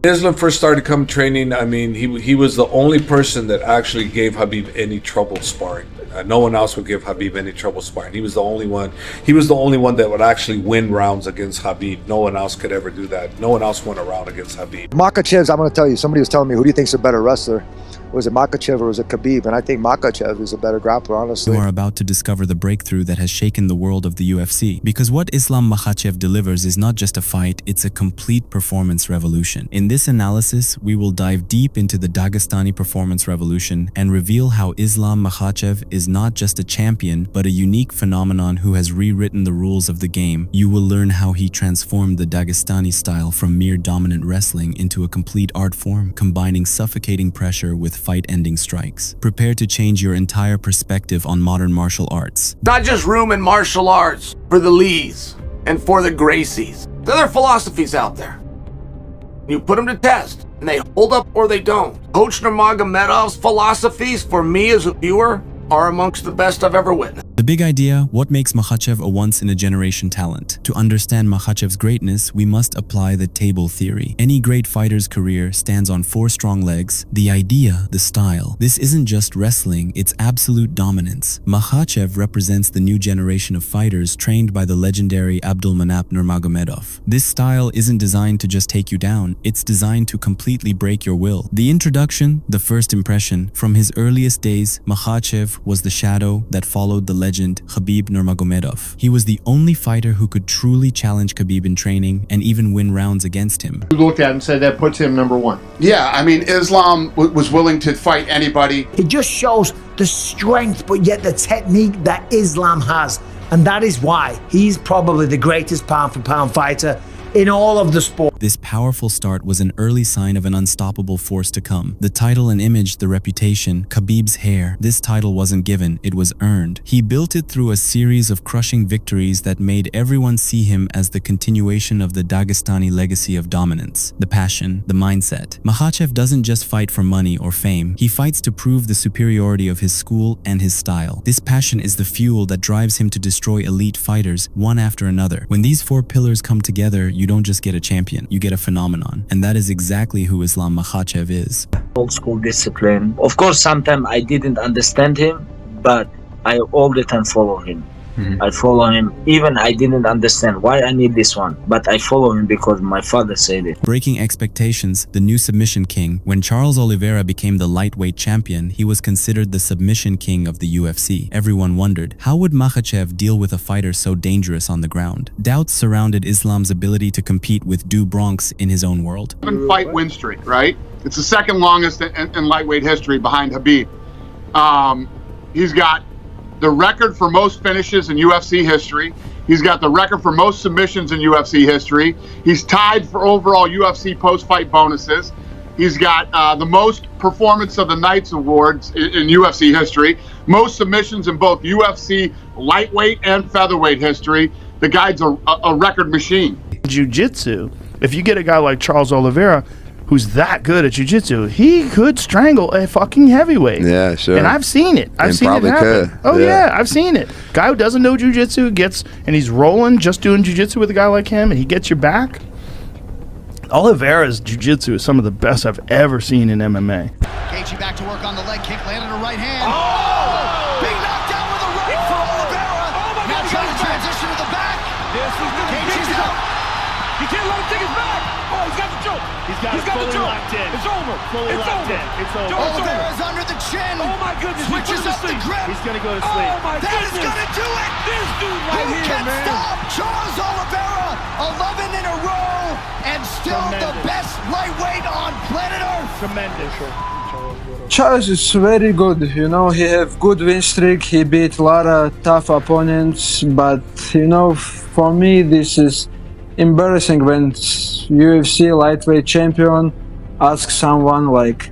Islam first started come training, I mean, he was the only person that actually gave Khabib any trouble sparring. No one else would give Khabib any trouble sparring. He was the only one. He was the only one that would actually win rounds against Khabib. No one else could ever do that. No one else won a round against Khabib. Makhachev, I'm going to tell you, somebody was telling me, who do you think's a better wrestler? Was it Makhachev or was it Khabib? And I think Makhachev is a better grappler, honestly. You are about to discover the breakthrough that has shaken the world of the UFC. Because what Islam Makhachev delivers is not just a fight, it's a complete performance revolution. In this analysis, we will dive deep into the Dagestani performance revolution and reveal how Islam Makhachev is not just a champion, but a unique phenomenon who has rewritten the rules of the game. You will learn how he transformed the Dagestani style from mere dominant wrestling into a complete art form, combining suffocating pressure with fight-ending strikes. Prepare to change your entire perspective on modern martial arts. Not just room in martial arts for the Lees and for the Gracies. There are philosophies out there. You put them to test, and they hold up or they don't. Coach Nurmagomedov's philosophies, for me as a viewer, are amongst the best I've ever witnessed. The big idea, what makes Makhachev a once-in-a-generation talent? To understand Makhachev's greatness, we must apply the table theory. Any great fighter's career stands on 4 strong legs: the idea, the style. This isn't just wrestling, it's absolute dominance. Makhachev represents the new generation of fighters trained by the legendary Abdulmanap Nurmagomedov. This style isn't designed to just take you down, it's designed to completely break your will. The introduction, the first impression, from his earliest days, Makhachev was the shadow that followed the legend Khabib Nurmagomedov. He was the only fighter who could truly challenge Khabib in training and even win rounds against him. You looked at him and said that puts him #1. Yeah, I mean, Islam was willing to fight anybody. It just shows the strength, but yet the technique that Islam has. And that is why he's probably the greatest pound-for-pound fighter in all of the sport. This powerful start was an early sign of an unstoppable force to come. The title and image, the reputation, Khabib's hair. This title wasn't given, it was earned. He built it through a series of crushing victories that made everyone see him as the continuation of the Dagestani legacy of dominance. The passion, the mindset. Makhachev doesn't just fight for money or fame. He fights to prove the superiority of his school and his style. This passion is the fuel that drives him to destroy elite fighters one after another. When these 4 pillars come together, you don't just get a champion, you get a phenomenon. And that is exactly who Islam Makhachev is. Old school discipline. Of course, sometimes I didn't understand him, but I all the time follow him. I follow him. Even I didn't understand why I need this one, but I follow him because my father said it. Breaking expectations, the new submission king. When Charles Oliveira became the lightweight champion, he was considered the submission king of the UFC. Everyone wondered, how would Makhachev deal with a fighter so dangerous on the ground? Doubts surrounded Islam's ability to compete with Du Bronx in his own world. 7-fight win streak, right? It's the second longest in lightweight history behind Khabib. He's got the record for most finishes in UFC history. He's got the record for most submissions in UFC history. He's tied for overall UFC post-fight bonuses. He's got the most Performance of the Nights awards in UFC history. Most submissions in both UFC lightweight and featherweight history. The guy's a record machine. Jiu-jitsu, if you get a guy like Charles Oliveira, who's that good at jiu-jitsu, he could strangle a fucking heavyweight. Yeah, sure. And I've seen it. I've seen it happen. Could. Oh yeah, I've seen it. Guy who doesn't know jiu-jitsu and he's rolling just doing jiu-jitsu with a guy like him, and he gets your back. Oliveira's jiu-jitsu is some of the best I've ever seen in MMA. Gaethje back to work on the leg kick, landed a right hand. Oh! Big knockdown with a right for Oliveira. Oh my now trying to transition to the back. Gaethje's out. You can't let him take his back. Oh, he's got the choke. He's got the choke. Locked in. It's over. Fully it's locked over. in. It's over. Oliveira's under the chin. Oh my goodness. Switches up the grip. He's gonna go to sleep. Oh my goodness. That is gonna do it. This dude right here, man. Who can stop Charles Oliveira? 11 in a row and still the best lightweight on planet Earth. Tremendous. Charles is very good, you know, he have good win streak, he beat a lot of tough opponents, but you know, for me this is embarrassing when UFC lightweight champion asks someone like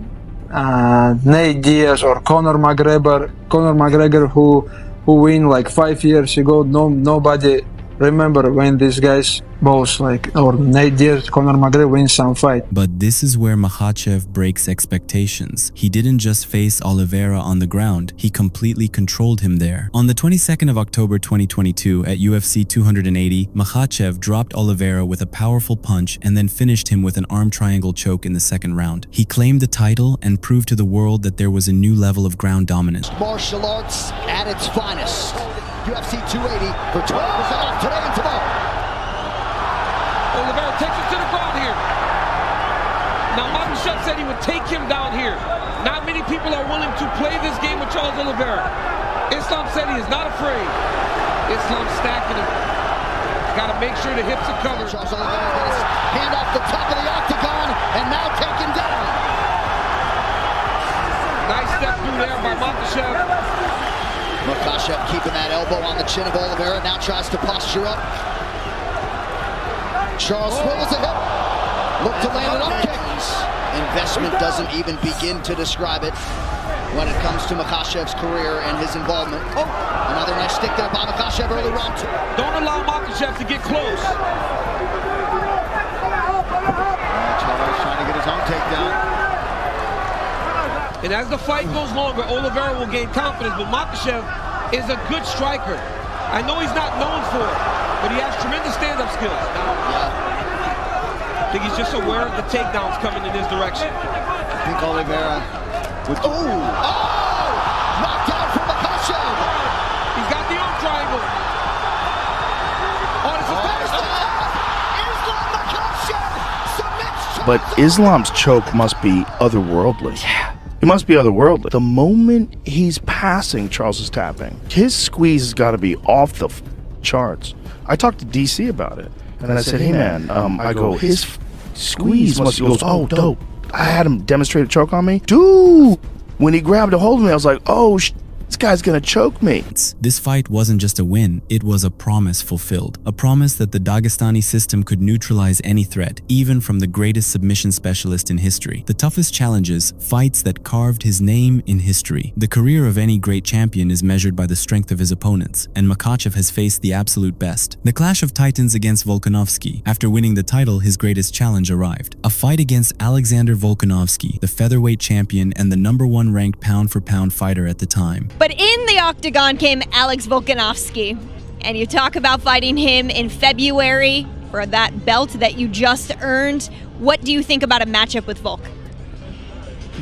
Nate Diaz or Conor McGregor who win like 5 years ago. Nobody remember when these guys both or Nate Diaz, Conor McGregor win some fight. But this is where Makhachev breaks expectations. He didn't just face Oliveira on the ground, he completely controlled him there. On the 22nd of October 2022 at UFC 280, Makhachev dropped Oliveira with a powerful punch and then finished him with an arm triangle choke in the second round. He claimed the title and proved to the world that there was a new level of ground dominance. Martial arts at its finest. UFC 280 for 12% off today and tomorrow. Oliveira takes it to the ground here. Now, Makhachev said he would take him down here. Not many people are willing to play this game with Charles Oliveira. Islam said he is not afraid. Islam stacking him. Got to make sure the hips are covered. Charles Oliveira got his hand off the top of the octagon and now taken down. Nice step through there by Makhachev. Makhachev keeping that elbow on the chin of Oliveira, now tries to posture up. Charles swivels a hip, look to land it up kick. Investment doesn't even begin to describe it when it comes to Makhachev's career and his involvement. Oh, another nice stick there by Makhachev early round two. Don't allow Makhachev to get close. Charles trying to get his own takedown. And as the fight goes longer, Oliveira will gain confidence, but Makhachev is a good striker. I know he's not known for it, but he has tremendous stand-up skills. I think he's just aware of the takedowns coming in his direction. I think Oliveira would... Knocked out from Makhachev! He's got the arm triangle. Oh, this is Islam Makhachev submits. But Islam's choke must be otherworldly. It must be otherworldly. The moment he's passing, Charles is tapping. His squeeze has got to be off the charts. I talked to DC about it, and I said, hey man, I go, his squeeze must be, oh dope. I had him demonstrate a choke on me. Dude, when he grabbed a hold of me, I was like, oh this guy's gonna choke me. This fight wasn't just a win, it was a promise fulfilled. A promise that the Dagestani system could neutralize any threat, even from the greatest submission specialist in history. The toughest challenges, fights that carved his name in history. The career of any great champion is measured by the strength of his opponents, and Makhachev has faced the absolute best. The clash of titans against Volkanovski. After winning the title, his greatest challenge arrived. A fight against Alexander Volkanovski, the featherweight champion and the #1 ranked pound-for-pound fighter at the time. But in the octagon came Alex Volkanovski, and you talk about fighting him in February for that belt that you just earned. What do you think about a matchup with Volk?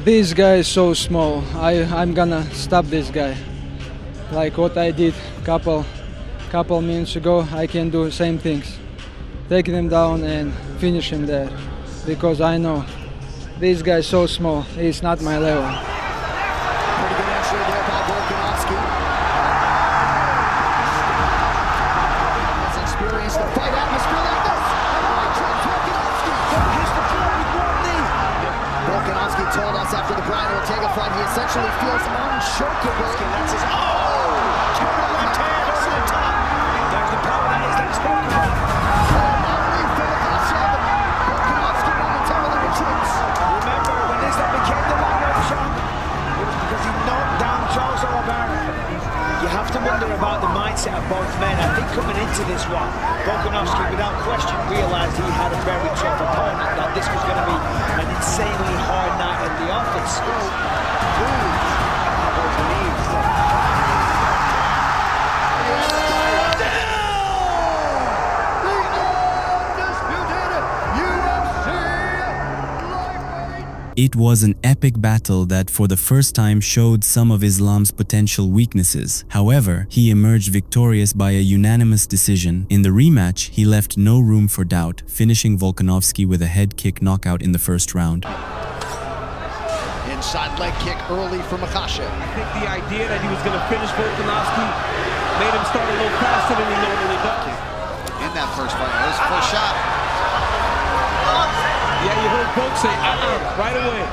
This guy is so small. I'm gonna stop this guy. Like what I did couple minutes ago, I can do the same things. Take him down and finish him there. Because I know this guy is so small. He's not my level. Pretty good answer there by Volkanovski. Has experienced a fight atmosphere like this. Volkanovski told us after the Brian Ortega fight he essentially feels unchokeable. That's his left hand over the top. There's the power that is that spoken about. Volkanovski momentarily retreats. Remember, when Islam became the lightweight champ, it was because he knocked down Charles Oliveira. You have to wonder about the mindset of both men. I think coming into this one, Volkanovski, without question, realised he had a very tough opponent, that this was going to be an insanely hard night at the office. It was an epic battle that for the first time showed some of Islam's potential weaknesses. However, he emerged victorious by a unanimous decision. In the rematch, he left no room for doubt, finishing Volkanovski with a head kick knockout in the first round. Inside leg kick early for Makhachev. I think the idea that he was going to finish Volkanovski made him start a little faster than he normally does. In that first fight, that was the first shot. Yeah, you heard folks say, right away.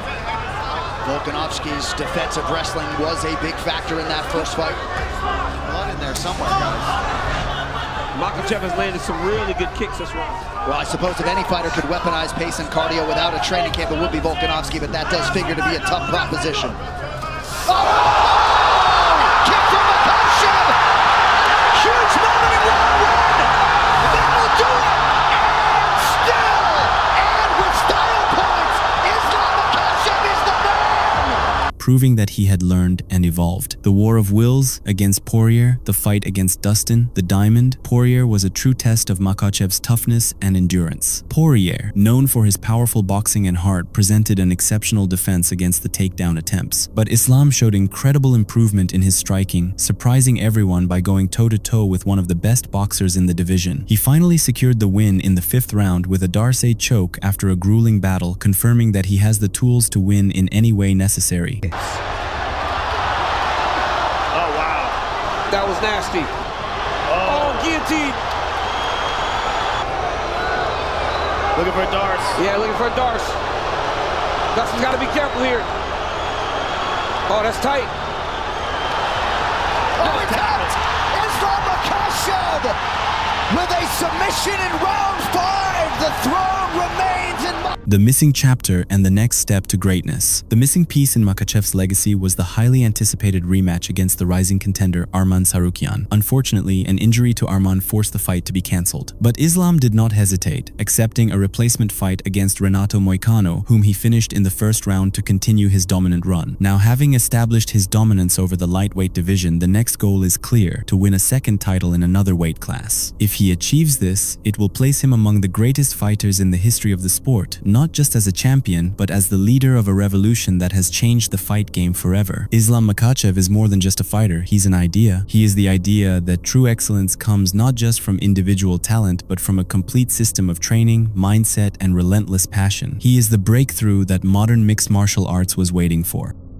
Volkanovski's defensive wrestling was a big factor in that first fight. Blood in there somewhere, guys. Makhachev has landed some really good kicks this round. Well, I suppose if any fighter could weaponize pace and cardio without a training camp, it would be Volkanovski, but that does figure to be a tough proposition. Oh! Kick from Makhachev! Huge moment in round one! proving that he had learned and evolved. The war of wills against Poirier, the fight against Dustin, the Diamond, Poirier was a true test of Makhachev's toughness and endurance. Poirier, known for his powerful boxing and heart, presented an exceptional defense against the takedown attempts. But Islam showed incredible improvement in his striking, surprising everyone by going toe-to-toe with one of the best boxers in the division. He finally secured the win in the 5th round with a Darce choke after a grueling battle, confirming that he has the tools to win in any way necessary. Oh, wow. That was nasty. Oh, guillotine. Looking for a Darce. Yeah, looking for a Darce. Dustin's got to be careful here. Oh, that's tight. Oh, he tapped! Islam Makhachev with a submission in round 5. The throne remains in... The missing chapter and the next step to greatness. The missing piece in Makhachev's legacy was the highly anticipated rematch against the rising contender Arman Tsarukyan. Unfortunately, an injury to Arman forced the fight to be cancelled. But Islam did not hesitate, accepting a replacement fight against Renato Moicano, whom he finished in the 1st round to continue his dominant run. Now, having established his dominance over the lightweight division, the next goal is clear: to win a 2nd title in another weight class. If he achieves this, it will place him among the greatest fighters in the history of the sport, not just as a champion, but as the leader of a revolution that has changed the fight game forever. Islam Makhachev is more than just a fighter, he's an idea. He is the idea that true excellence comes not just from individual talent, but from a complete system of training, mindset, and relentless passion. He is the breakthrough that modern mixed martial arts was waiting for.